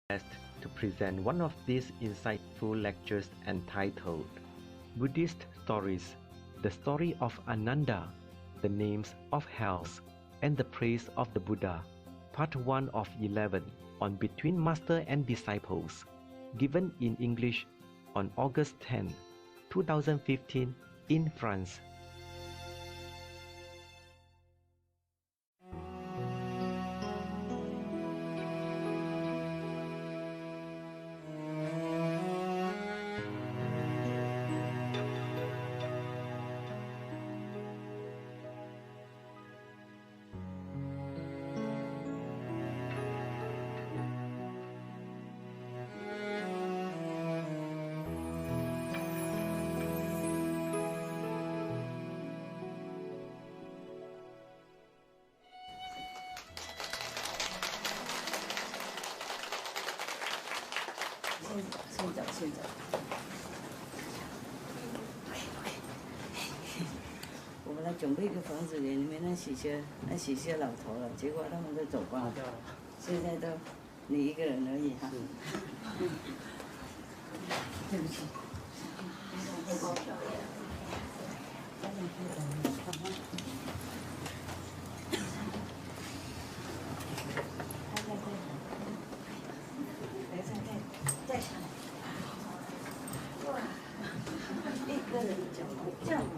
blessed to present one of these insightful lectures entitled Buddhist Stories, the Story of Ananda, the Names of Hells, and the Praise of the Buddha, Part 1 of 11 on Between Master and Disciples, given in English on August 10, 2015 in France. Xin chào. 我们来准备一个房子给你们那洗些老头了，结果他们都走光了，现在都你一个人而已哈。对不起。再下来。哇，一个人脚这样吗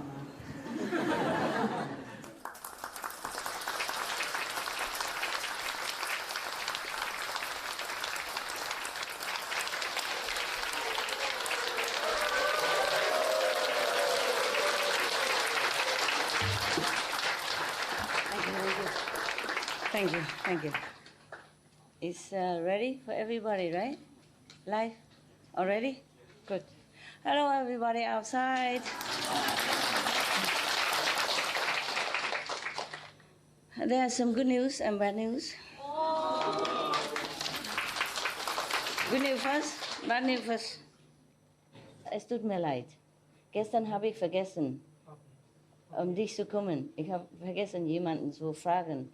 ？Thank you. It's ready for everybody, right? Live? Already? Good. Hello, everybody outside. There are some good news and bad news. Good news first, bad news first. Es tut mir leid. Gestern habe ich vergessen, dich zu kommen. Ich habe vergessen, jemanden zu fragen,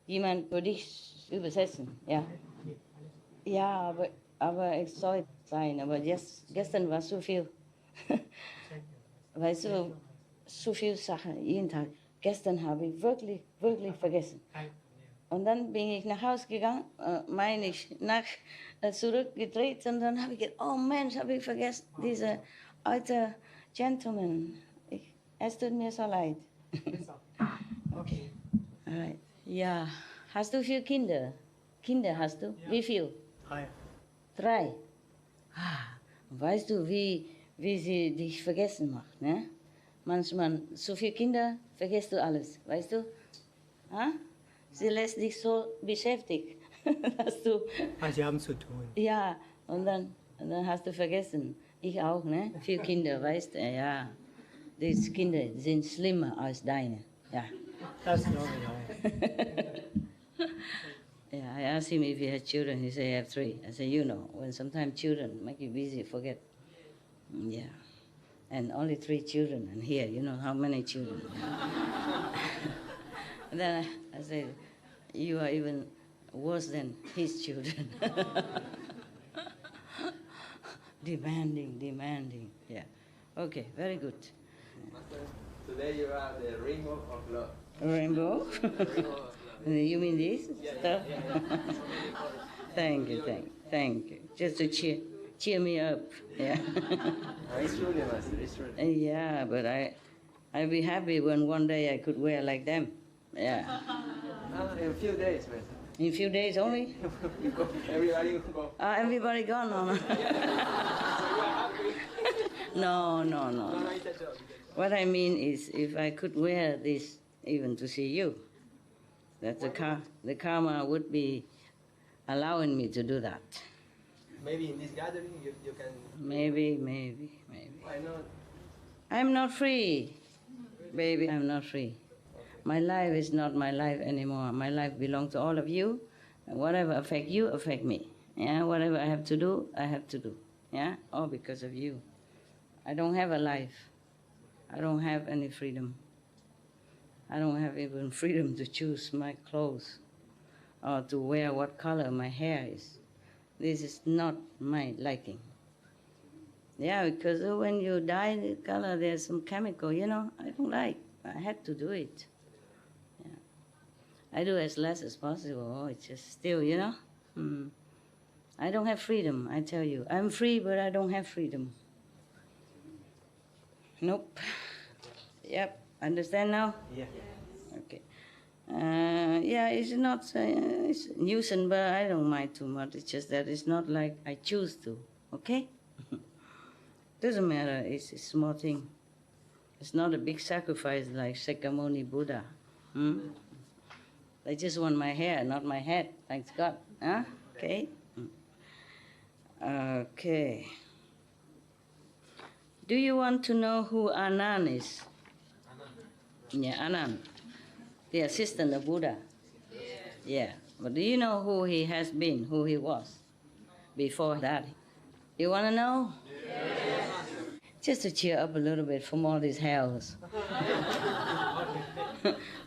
jemand für dich zu übersetzen. Ja, ja, aber es soll sein. Aber gestern war so viel. Weißt du, so viel Sachen jeden Tag. Gestern habe ich wirklich vergessen. Und dann bin ich nach Hause gegangen, meine ich, zurückgedreht und dann habe ich gedacht, oh Mensch, habe ich vergessen, diese alte Gentleman. Es tut mir so leid. Okay. Alright. Ja, hast du viele Kinder? Kinder hast du? Ja. Wie viel? 3. 3? Ah, weißt du, wie sie dich vergessen macht, ne? Manchmal, so viele Kinder, vergisst du alles, weißt du? Ha? Sie lässt dich so beschäftigt, dass du... Sie haben zu tun. Ja, und dann hast du vergessen. Ich auch, ne? 4 Kinder, weißt du? Ja. Diese Kinder sind schlimmer als deine, ja. Das glaube ich. Yeah, I asked him if he had children. He said, I have 3. I said, you know, when sometimes children make you busy, forget. Yeah. And only 3 children. And here, you know how many children. And then I said, you are even worse than his children. Demanding. Yeah. Okay, very good. Master, today you are the rainbow of love. Rainbow? Rainbow of love. You mean this stuff? Yeah. Thank you. Just to cheer me up. Yeah. It's true, Master. It's true. Yeah, but I'd be happy when one day I could wear like them. Yeah. In a few days, Master. In a few days only? Everybody will go. Everybody gone? No. No, it's a joke. What I mean is, if I could wear this even to see you, that the karma would be allowing me to do that. Maybe in this gathering you can... Maybe. Why not? I'm not free. Baby, I'm not free. Okay. My life is not my life anymore. My life belongs to all of you. And whatever affect you, affect me. Yeah, whatever I have to do, I have to do. Yeah, all because of you. I don't have a life. I don't have any freedom. I don't have even freedom to choose my clothes or to wear what color my hair is. This is not my liking. Yeah, because when you dye the color, there's some chemical, I don't like. I had to do it. Yeah. I do as less as possible. It's just still, I don't have freedom, I tell you. I'm free, but I don't have freedom. Nope. Yep. Understand now? Yeah. Okay. It's not it's nuisance, but I don't mind too much. It's just that it's not like I choose to. Okay? Doesn't matter. It's a small thing. It's not a big sacrifice like Sakyamuni Buddha. They just want my hair, not my head. Thanks God. Huh? Okay? Okay. Do you want to know who Anand is? Yeah, Anand. The assistant of Buddha. Yeah. But do you know who he has been, who he was before that? You want to know? Yes. Just to cheer up a little bit from all these hells.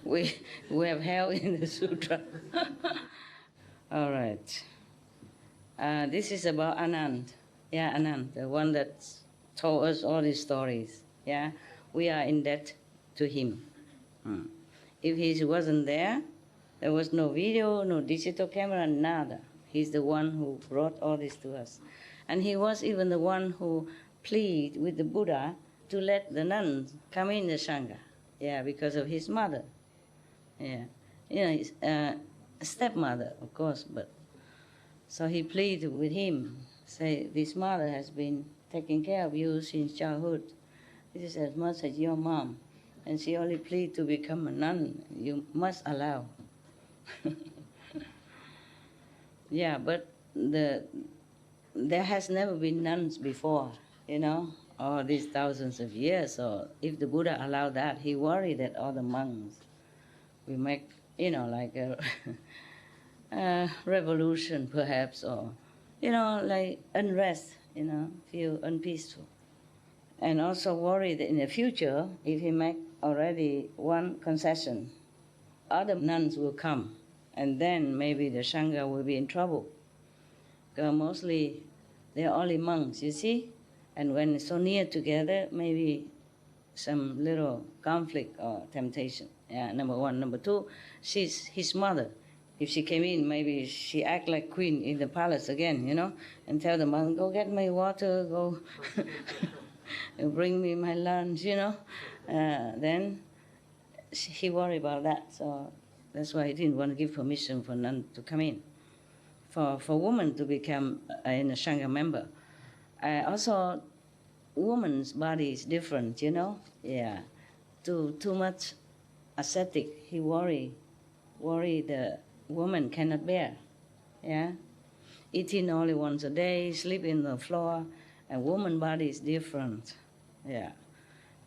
we have hell in the sutra. All right. This is about Anand. Yeah, Anand, the one that told us all these stories. Yeah, we are in debt to him. If he wasn't there, there was no video, no digital camera, nada. He's the one who brought all this to us. And he was even the one who pleaded with the Buddha to let the nuns come in the Sangha. Yeah, because of his mother. Yeah, his stepmother, of course, but so he pleaded with him, say, this mother has been taking care of you since childhood. It is as much as your mom. And she only pleaded to become a nun. You must allow. Yeah, but there has never been nuns before, all these thousands of years. So if the Buddha allowed that, he worried that all the monks will make, like a revolution perhaps, or, like unrest, feel unpeaceful. And also worried that in the future, if he make already one concession, other nuns will come, and then maybe the Sangha will be in trouble. Because mostly they're only monks, you see? And when it's so near together, maybe some little conflict or temptation. Yeah, number one. Number two, she's his mother. If she came in, maybe she act like queen in the palace again, and tell the monk, go get me water, go bring me my lunch, then he worried about that. So that's why he didn't want to give permission for nuns to come in. For women to become a Sangha member. Also, woman's body is different, Yeah. Too much ascetic, he worry the woman cannot bear. Yeah. Eating only once a day, sleep in the floor, and woman body is different. Yeah.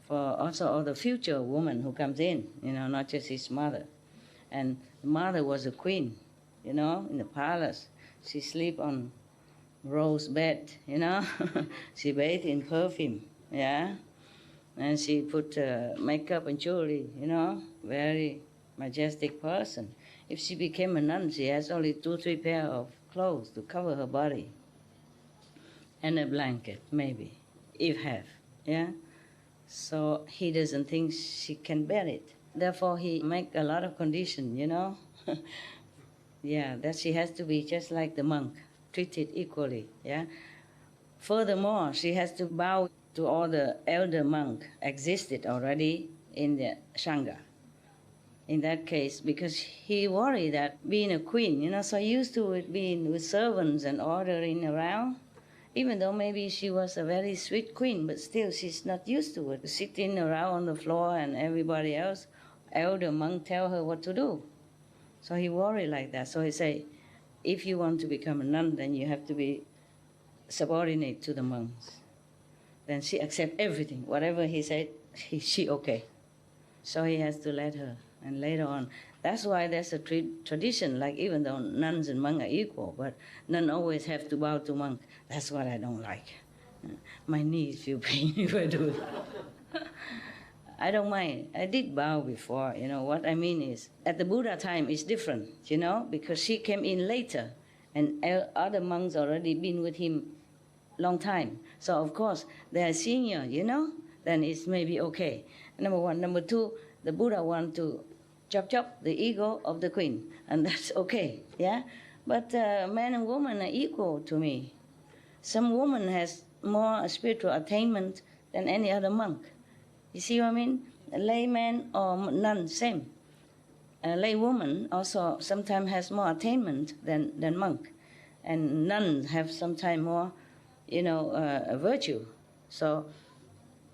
For also all the future woman who comes in, not just his mother. And the mother was a queen, in the palace. She sleep on rose bed, She bathed in perfume, yeah. And she put makeup and jewelry, very majestic person. If she became a nun, she has only 2-3 pair of clothes to cover her body. And a blanket, maybe, if have, yeah. So he doesn't think she can bear it. Therefore, he make a lot of condition, Yeah, that she has to be just like the monk, treated equally, yeah. Furthermore, she has to bow to all the elder monk existed already in the Sangha. In that case, because he worried that being a queen, so used to it being with servants and ordering around, even though maybe she was a very sweet queen, but still she's not used to it, sitting around on the floor and everybody else, elder monk tell her what to do. So he worried like that. So he say, if you want to become a nun, then you have to be subordinate to the monks. Then she accept everything. Whatever he said, she okay. So he has to let her. And later on, that's why there's a tradition, like even though nuns and monks are equal, but nuns always have to bow to monk. That's what I don't like. My knees feel pain if I do it. I don't mind. I did bow before, What I mean is, at the Buddha time, it's different, because she came in later. And other monks already been with him long time. So of course they are senior, then it's maybe okay. Number one. Number two, the Buddha want to chop the ego of the queen, and that's okay, yeah? But man and woman are equal to me. Some woman has more spiritual attainment than any other monk. You see what I mean? A layman or nun, same. A lay woman also sometimes has more attainment than monk. And nuns have sometimes more, virtue. So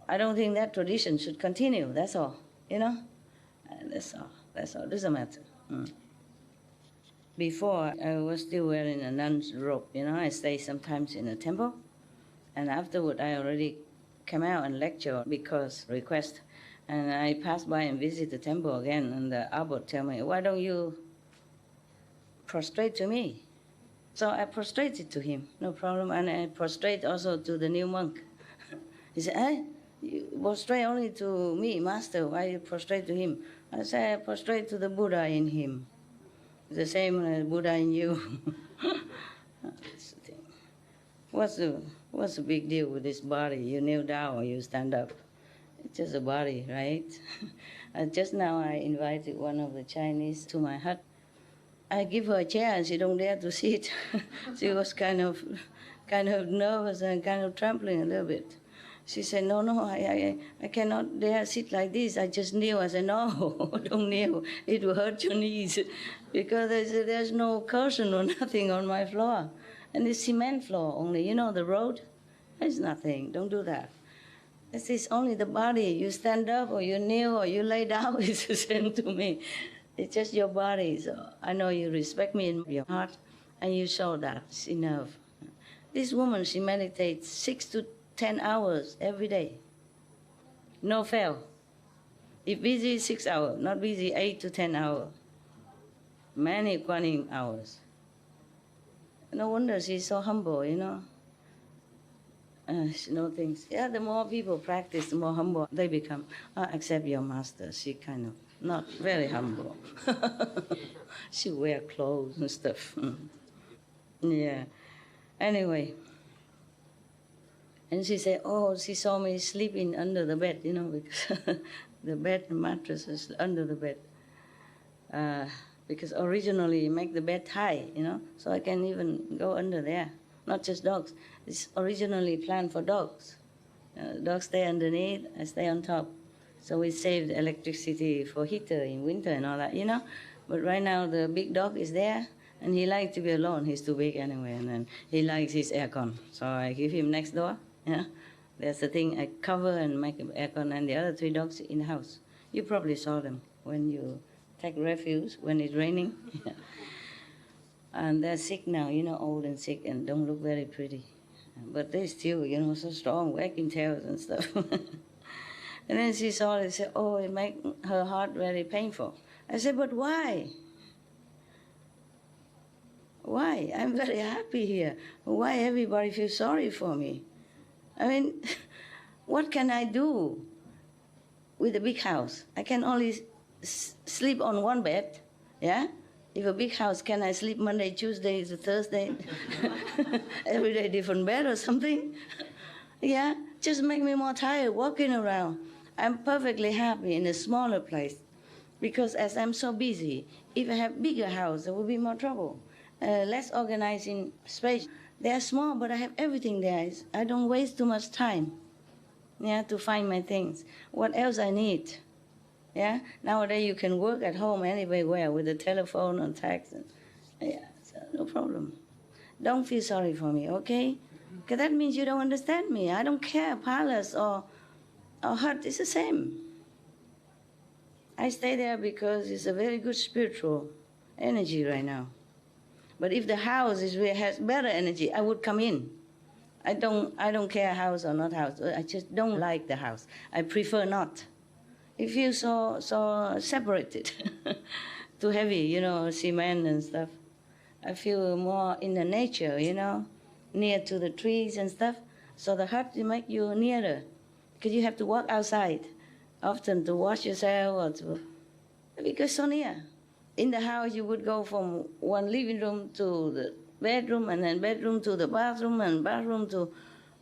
I don't think that tradition should continue, that's all, That's all. Doesn't matter. Before, I was still wearing a nun's robe, I stay sometimes in a temple. And afterward, I already came out and lecture because request. And I passed by and visit the temple again, and the abbot tell me, why don't you prostrate to me? So I prostrated to him, no problem. And I prostrate also to the new monk. He said, you prostrate only to me, master, why you prostrate to him? I say, I prostrate to the Buddha in him. It's the same as Buddha in you. That's the thing. What's the big deal with this body? You kneel down or you stand up? It's just a body, right? Just now I invited one of the Chinese to my hut. I give her a chair and she don't dare to sit. She was kind of nervous and kind of trembling a little bit. She said, no, I cannot dare sit like this. I just kneel. I said, no, don't kneel. It will hurt your knees. Because there's no cushion or nothing on my floor. And it's cement floor only. The road? There's nothing. Don't do that. This is only the body. You stand up or you kneel or you lay down. It's the same to me. It's just your body. So I know you respect me in your heart. And you show that. It's enough. This woman, she meditates 6 to 10 hours every day. No fail. If busy, 6 hours. Not busy, 8 to 10 hours. Many Kuan hours. No wonder she's so humble, She knows things. Yeah, the more people practice, the more humble they become. Except your master, she kind of not very humble. She wear clothes and stuff. Yeah. Anyway. And she said, she saw me sleeping under the bed, because the bed, the mattress is under the bed. Because originally you make the bed high, so I can even go under there. Not just dogs. It's originally planned for dogs. Dogs stay underneath, I stay on top. So we save the electricity for heater in winter and all that, But right now the big dog is there, and he likes to be alone. He's too big anyway, and then he likes his aircon. So I give him next door. There's the thing, I cover and make an aircon, and the other 3 dogs in the house. You probably saw them when you take refuge when it's raining. And they're sick now, old and sick, and don't look very pretty. But they still, so strong, wagging tails and stuff. And then she saw it and said, it makes her heart very painful. I said, but why? Why? I'm very happy here. Why everybody feels sorry for me? I mean, what can I do with a big house? I can only sleep on one bed, yeah? If a big house, can I sleep Monday, Tuesday, Thursday? Every day different bed or something? Yeah, just make me more tired walking around. I'm perfectly happy in a smaller place because as I'm so busy, if I have bigger house, there will be more trouble. Less organizing space. They are small, but I have everything there. I don't waste too much time, to find my things. What else I need? Yeah, nowadays you can work at home anywhere with a telephone or text. So no problem. Don't feel sorry for me, okay? Because that means you don't understand me. I don't care, palace or hut, it's the same. I stay there because it's a very good spiritual energy right now. But if the house has better energy, I would come in. I don't care house or not house. I just don't like the house. I prefer not. It feels so separated, too heavy, cement and stuff. I feel more in the nature, near to the trees and stuff. So the hut make you nearer, because you have to walk outside often to wash yourself because so near. In the house, you would go from one living room to the bedroom, and then bedroom to the bathroom, and bathroom to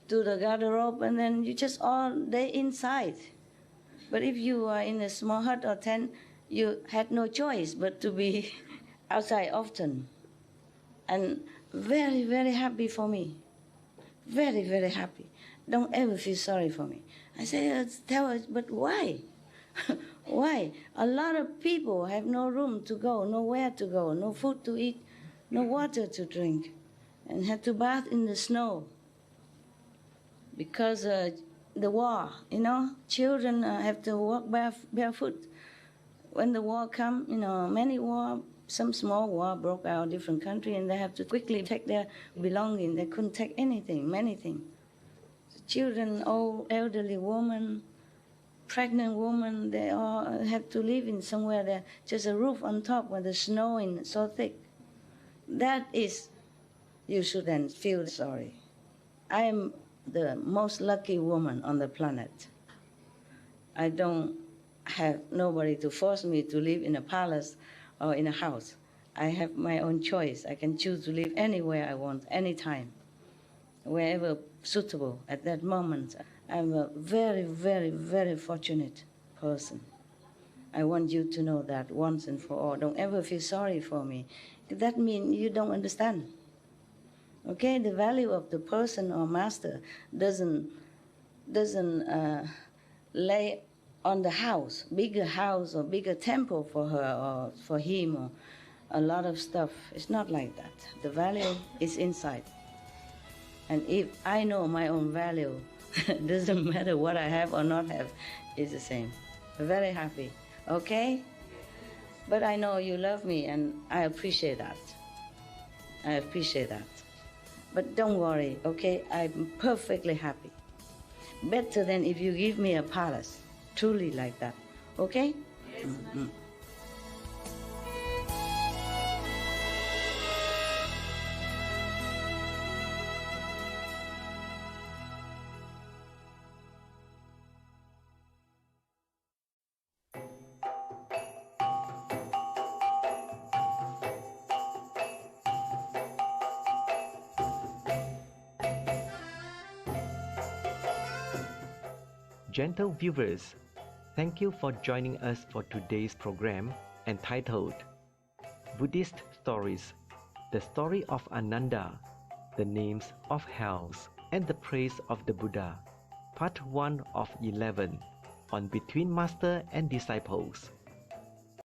the garderobe, and then you just all day inside. But if you are in a small hut or tent, you had no choice but to be outside often. And very, very happy for me. Very, very happy. Don't ever feel sorry for me. I say, tell us, but why? Why? A lot of people have no room to go, nowhere to go, no food to eat, no water to drink, and have to bath in the snow. Because the war, children have to walk barefoot. When the war come, many war, some small war broke out in different country, and they have to quickly take their belongings. They couldn't take anything, many things. Children, old, elderly women, pregnant women, they all have to live in somewhere there, just a roof on top when the snow is so thick. That is, you shouldn't feel sorry. I am the most lucky woman on the planet. I don't have nobody to force me to live in a palace or in a house. I have my own choice. I can choose to live anywhere I want, anytime, wherever suitable at that moment. I'm a very, very, very fortunate person. I want you to know that once and for all. Don't ever feel sorry for me. That means you don't understand. Okay, the value of the person or master doesn't lay on the house or bigger temple for her or for him or a lot of stuff. It's not like that. The value is inside. And if I know my own value, doesn't matter what I have or not have, it's the same. Very happy, okay? But I know you love me and I appreciate that. I appreciate that. But don't worry, okay? I'm perfectly happy. Better than if you give me a palace. Truly like that. Okay? Yes, mm-hmm. Gentle viewers, thank you for joining us for today's program entitled Buddhist Stories, the Story of Ananda, the Names of Hells, and the Praise of the Buddha, Part 1 of 11, on Between Master and Disciples.